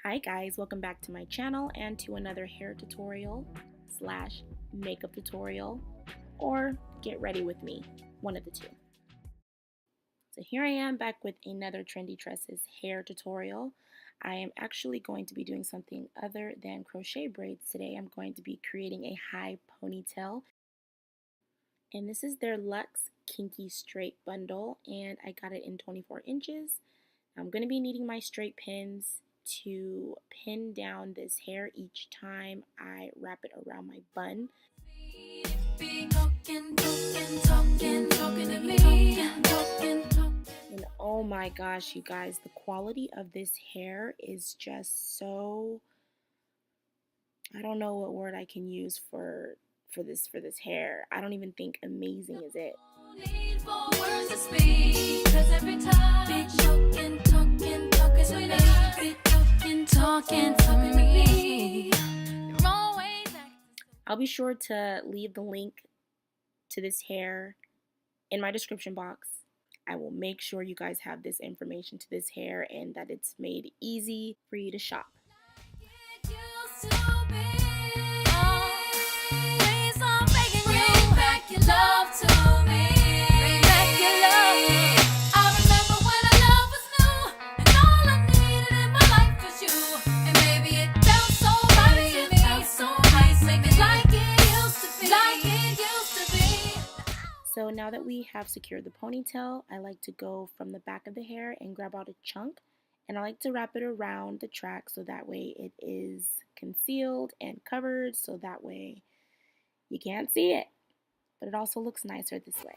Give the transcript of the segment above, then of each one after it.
Hi guys, welcome back to my channel and to another hair tutorial slash makeup tutorial, or get ready with me, one of the two. So here I am back with another Trendy Tresses hair tutorial. I am actually going to be doing something other than crochet braids today. I'm going to be creating a high ponytail, and this is their Luxe Kinky Straight bundle, and I got it in 24 inches. I'm going to be needing my straight pins to pin down this hair each time I wrap it around my bun. And oh my gosh, you guys, the quality of this hair is just so, I don't know what word I can use for this hair. I don't even think amazing is it. I'll be sure to leave the link to this hair in my description box. I will make sure you guys have this information to this hair and that it's made easy for you to shop. So now that we have secured the ponytail, I like to go from the back of the hair and grab out a chunk, and I like to wrap it around the track so that way it is concealed and covered, so that way you can't see it, but it also looks nicer this way.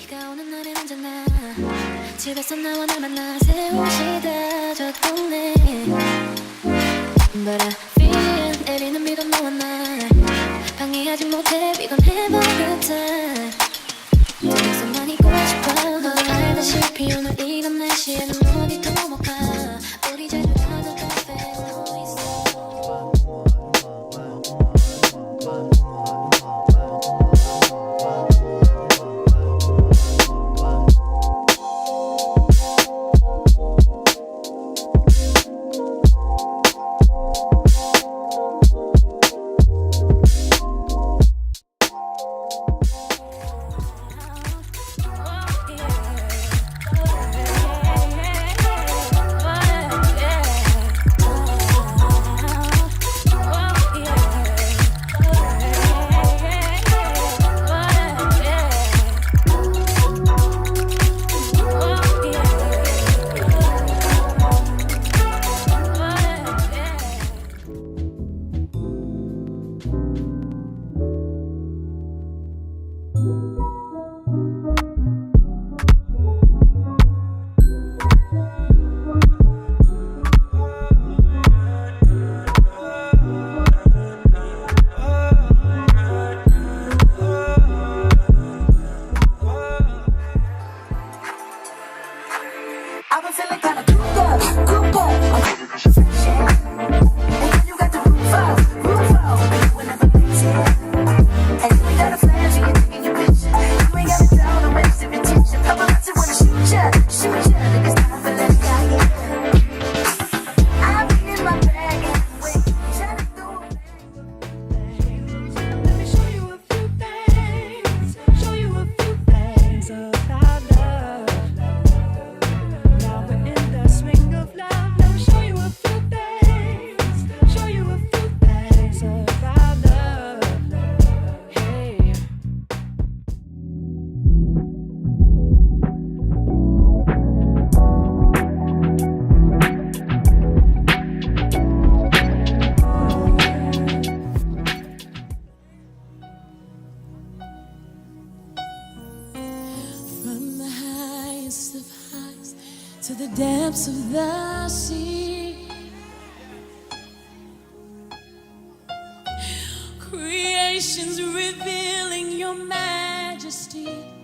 비가 오는 날엔 언제나 집에서 나와 날 만나 새 옷이 다 저 동네 But I feel 내리는 비도 너와 나 방해하지 못해 비건해버렸다 둘이서만 있고 싶어 너도 알다시피 오늘 이런 날씨에는 어디도 못 가 우리 자주 가던 카페에 너 있어 to the depths of the sea. Creation's revealing your majesty.